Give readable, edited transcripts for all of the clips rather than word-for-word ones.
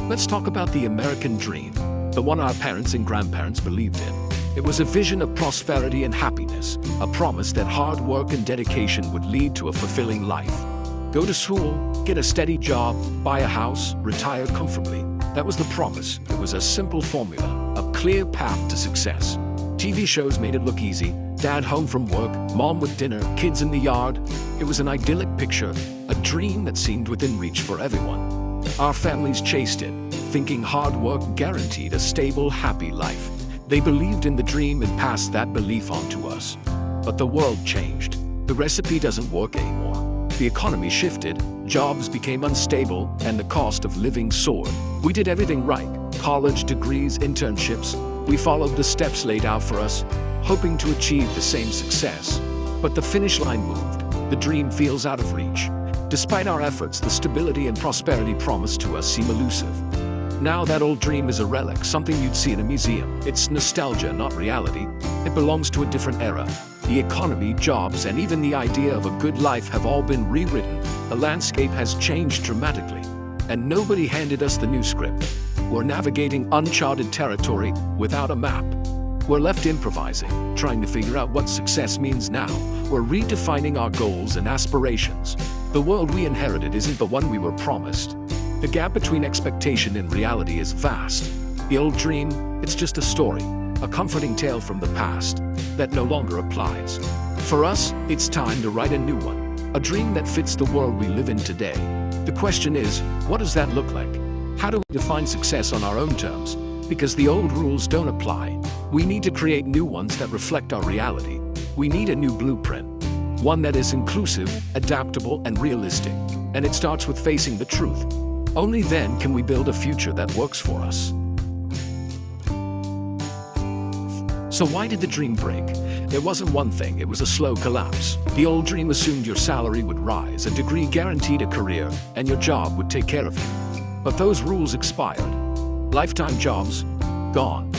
Let's talk about the American dream, the one our parents and grandparents believed in. It was a vision of prosperity and happiness, a promise that hard work and dedication would lead to a fulfilling life. Go to school, get a steady job, buy a house, retire comfortably. That was the promise. It was a simple formula, a clear path to success. TV shows made it look easy. Dad home from work, mom with dinner, kids in the yard. It was an idyllic picture, a dream that seemed within reach for everyone. Our families chased it, thinking hard work guaranteed a stable, happy life. They believed in the dream and passed that belief on to us. But the world changed. The recipe doesn't work anymore. The economy shifted, jobs became unstable, and the cost of living soared. We did everything right. College degrees, internships. We followed the steps laid out for us, hoping to achieve the same success. But the finish line moved. The dream feels out of reach. Despite our efforts, the stability and prosperity promised to us seem elusive. Now that old dream is a relic, something you'd see in a museum. It's nostalgia, not reality. It belongs to a different era. The economy, jobs, and even the idea of a good life have all been rewritten. The landscape has changed dramatically, and nobody handed us the new script. We're navigating uncharted territory without a map. We're left improvising, trying to figure out what success means now. We're redefining our goals and aspirations. The world we inherited isn't the one we were promised. The gap between expectation and reality is vast. The old dream, it's just a story, a comforting tale from the past that no longer applies. For us, it's time to write a new one, a dream that fits the world we live in today. The question is, what does that look like? How do we define success on our own terms? Because the old rules don't apply. We need to create new ones that reflect our reality. We need a new blueprint, one that is inclusive, adaptable, and realistic. And it starts with facing the truth. Only then can we build a future that works for us. So why did the dream break? It wasn't one thing, it was a slow collapse. The old dream assumed your salary would rise, a degree guaranteed a career, and your job would take care of you. But those rules expired. Lifetime jobs, gone.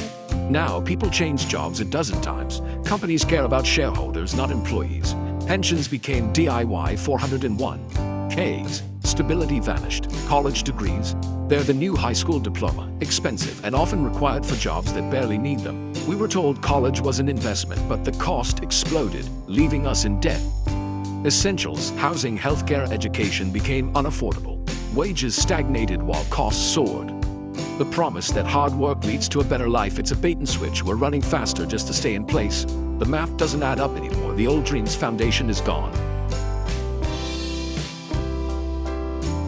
Now, people change jobs a dozen times. Companies care about shareholders, not employees. Pensions became DIY 401(k)s. Stability vanished. College degrees, they're the new high school diploma, expensive and often required for jobs that barely need them. We were told college was an investment, but the cost exploded, leaving us in debt. Essentials, housing, healthcare, education became unaffordable. Wages stagnated while costs soared. The promise that hard work leads to a better life, it's a bait and switch. We're running faster just to stay in place. The math doesn't add up anymore. The old dream's foundation is gone.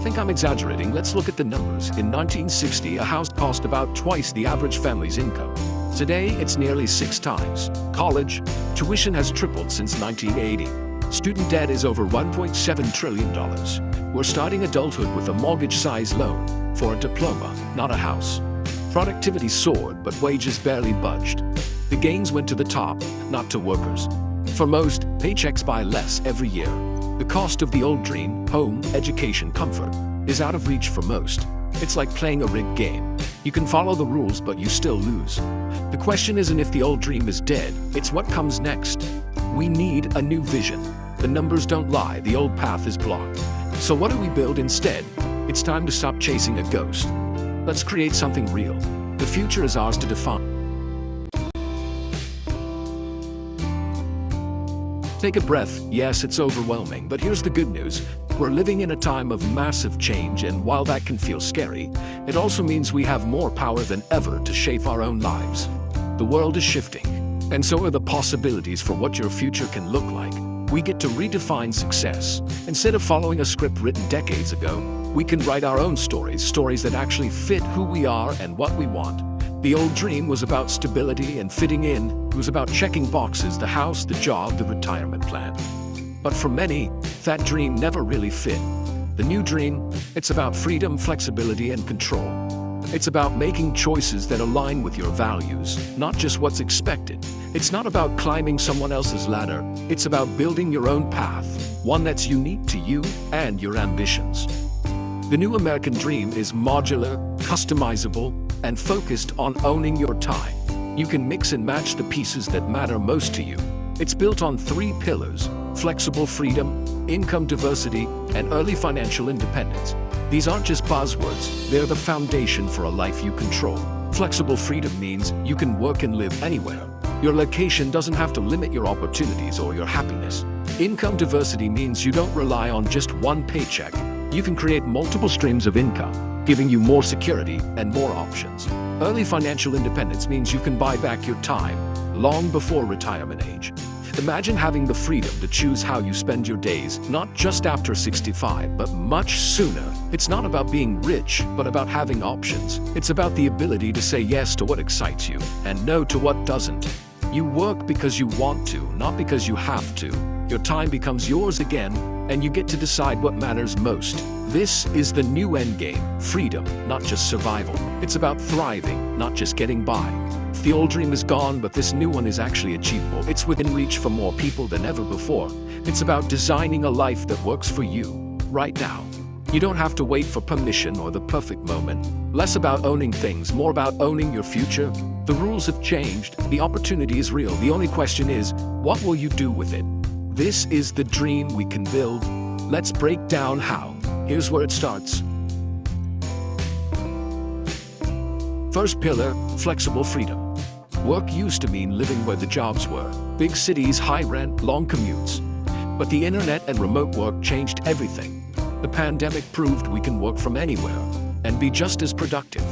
Think I'm exaggerating? Let's look at the numbers. In 1960, a house cost about twice the average family's income. Today, it's nearly 6 times. College tuition has tripled since 1980. Student debt is over $1.7 trillion. We're starting adulthood with a mortgage-sized loan for a diploma, not a house. Productivity soared, but wages barely budged. The gains went to the top, not to workers. For most, paychecks buy less every year. The cost of the old dream, home, education, comfort, is out of reach for most. It's like playing a rigged game. You can follow the rules, but you still lose. The question isn't if the old dream is dead, it's what comes next. We need a new vision. The numbers don't lie, the old path is blocked. So what do we build instead? It's time to stop chasing a ghost. Let's create something real. The future is ours to define. Take a breath. Yes, it's overwhelming, but here's the good news. We're living in a time of massive change, and while that can feel scary, it also means we have more power than ever to shape our own lives. The world is shifting, and so are the possibilities for what your future can look like. We get to redefine success. Instead of following a script written decades ago, we can write our own stories that actually fit who we are and what we want. The old dream was about stability and fitting in. It was about checking boxes, the house, the job, the retirement plan. But for many, that dream never really fit. The new dream, it's about freedom, flexibility, and control. It's about making choices that align with your values, not just what's expected. It's not about climbing someone else's ladder. It's about building your own path, one that's unique to you and your ambitions. The new American dream is modular, customizable, and focused on owning your time. You can mix and match the pieces that matter most to you. It's built on 3 pillars: flexible freedom, income diversity, and early financial independence. These aren't just buzzwords, they're the foundation for a life you control. Flexible freedom means you can work and live anywhere. Your location doesn't have to limit your opportunities or your happiness. Income diversity means you don't rely on just one paycheck. You can create multiple streams of income, giving you more security and more options. Early financial independence means you can buy back your time long before retirement age. Imagine having the freedom to choose how you spend your days, not just after 65, but much sooner. It's not about being rich, but about having options. It's about the ability to say yes to what excites you and no to what doesn't. You work because you want to, not because you have to. Your time becomes yours again, and you get to decide what matters most. This is the new endgame, freedom, not just survival. It's about thriving, not just getting by. The old dream is gone, but this new one is actually achievable. It's within reach for more people than ever before. It's about designing a life that works for you, right now. You don't have to wait for permission or the perfect moment. Less about owning things, more about owning your future. The rules have changed, the opportunity is real. The only question is, what will you do with it? This is the dream we can build. Let's break down how. Here's where it starts. First pillar, flexible freedom. Work used to mean living where the jobs were. Big cities, high rent, long commutes. But the internet and remote work changed everything. The pandemic proved we can work from anywhere and be just as productive.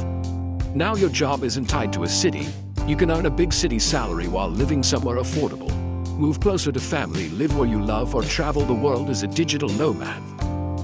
Now your job isn't tied to a city. You can earn a big city salary while living somewhere affordable. Move closer to family, live where you love, or travel the world as a digital nomad.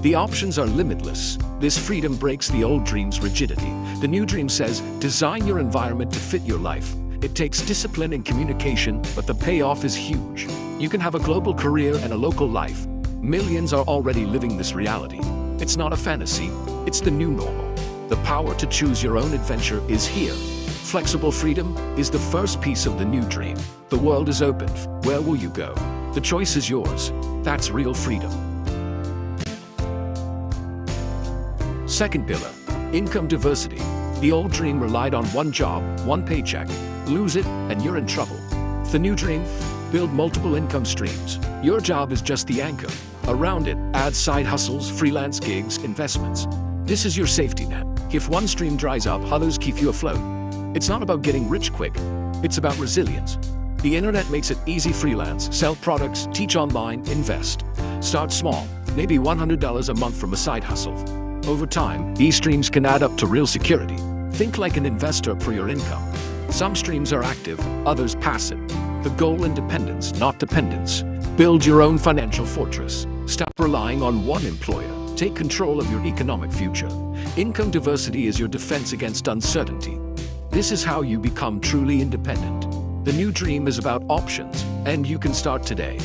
The options are limitless. This freedom breaks the old dream's rigidity. The new dream says, design your environment to fit your life. It takes discipline and communication, but the payoff is huge. You can have a global career and a local life. Millions are already living this reality. It's not a fantasy, it's the new normal. The power to choose your own adventure is here. Flexible freedom is the first piece of the new dream. The world is open. Where will you go? The choice is yours. That's real freedom. Second pillar, income diversity. The old dream relied on one job, one paycheck. Lose it, and you're in trouble. The new dream, build multiple income streams. Your job is just the anchor. Around it, add side hustles, freelance gigs, investments. This is your safety net. If one stream dries up, others keep you afloat. It's not about getting rich quick. It's about resilience. The internet makes it easy. Freelance, sell products, teach online, invest. Start small, maybe $100 a month from a side hustle. Over time, these streams can add up to real security. Think like an investor for your income. Some streams are active, others passive. The goal, independence, not dependence. Build your own financial fortress. Stop relying on one employer. Take control of your economic future. Income diversity is your defense against uncertainty. This is how you become truly independent. The new dream is about options, and you can start today.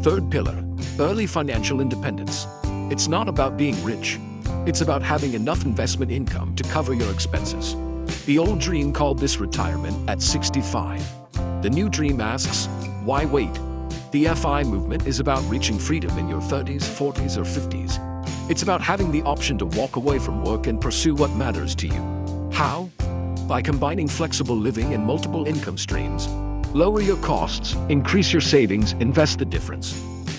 Third pillar, early financial independence. It's not about being rich. It's about having enough investment income to cover your expenses. The old dream called this retirement at 65. The new dream asks, why wait? The FI movement is about reaching freedom in your 30s, 40s, or 50s. It's about having the option to walk away from work and pursue what matters to you. How? By combining flexible living and multiple income streams. Lower your costs, increase your savings, invest the difference.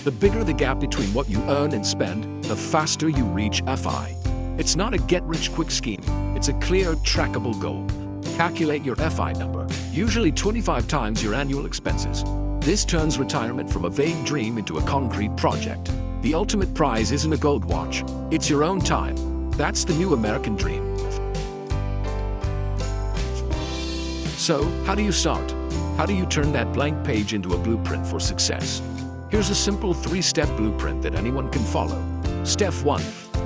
The bigger the gap between what you earn and spend, the faster you reach FI. It's not a get-rich-quick scheme. It's a clear, trackable goal. Calculate your FI number, usually 25 times your annual expenses. This turns retirement from a vague dream into a concrete project. The ultimate prize isn't a gold watch. It's your own time. That's the new American dream. So, how do you start? How do you turn that blank page into a blueprint for success? Here's a simple 3-step blueprint that anyone can follow. Step 1.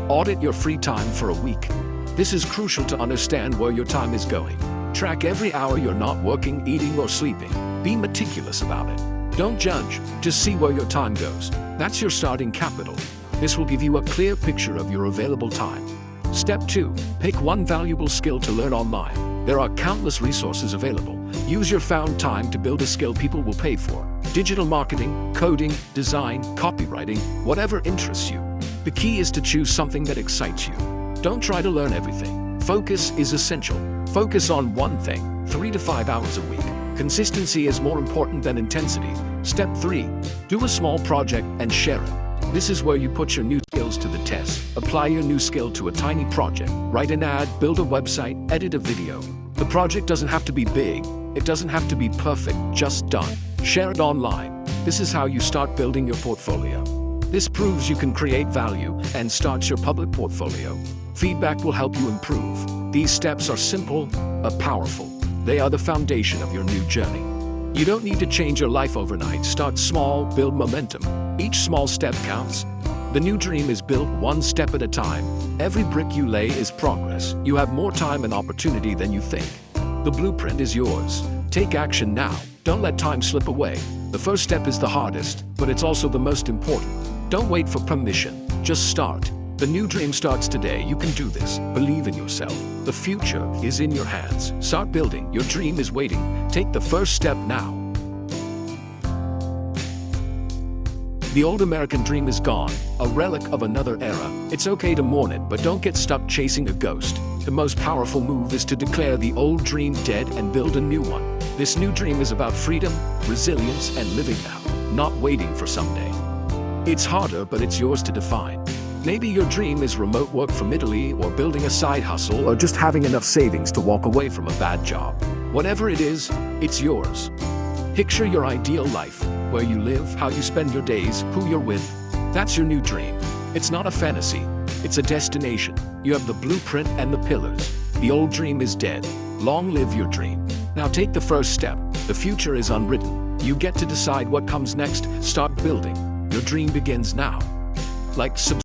Audit your free time for a week. This is crucial to understand where your time is going. Track every hour you're not working, eating, or sleeping. Be meticulous about it. Don't judge, just see where your time goes. That's your starting capital. This will give you a clear picture of your available time. Step 2. Pick one valuable skill to learn online. There are countless resources available. Use your found time to build a skill people will pay for. Digital marketing, coding, design, copywriting, whatever interests you. The key is to choose something that excites you. Don't try to learn everything. Focus is essential. Focus on one thing, 3 to 5 hours a week. Consistency is more important than intensity. Step 3. Do a small project and share it. This is where you put your new skills to the test. Apply your new skill to a tiny project. Write an ad, build a website, edit a video. The project doesn't have to be big. It doesn't have to be perfect, just done. Share it online. This is how you start building your portfolio. This proves you can create value and starts your public portfolio. Feedback will help you improve. These steps are simple, but powerful. They are the foundation of your new journey. You don't need to change your life overnight. Start small, build momentum. Each small step counts. The new dream is built one step at a time. Every brick you lay is progress. You have more time and opportunity than you think. The blueprint is yours. Take action now. Don't let time slip away. The first step is the hardest, but it's also the most important. Don't wait for permission. Just start. The new dream starts today. You can do this. Believe in yourself. The future is in your hands. Start building. Your dream is waiting. Take the first step now. The old American dream is gone, a relic of another era. It's okay to mourn it, but don't get stuck chasing a ghost. The most powerful move is to declare the old dream dead and build a new one. This new dream is about freedom, resilience, and living now, not waiting for someday. It's harder, but it's yours to define. Maybe your dream is remote work from Italy, or building a side hustle, or just having enough savings to walk away from a bad job. Whatever it is, it's yours. Picture your ideal life, where you live, how you spend your days, who you're with. That's your new dream. It's not a fantasy, it's a destination. You have the blueprint and the pillars. The old dream is dead. Long live your dream. Now take the first step. The future is unwritten. You get to decide what comes next. Start building. Your dream begins now. Like, subscribe.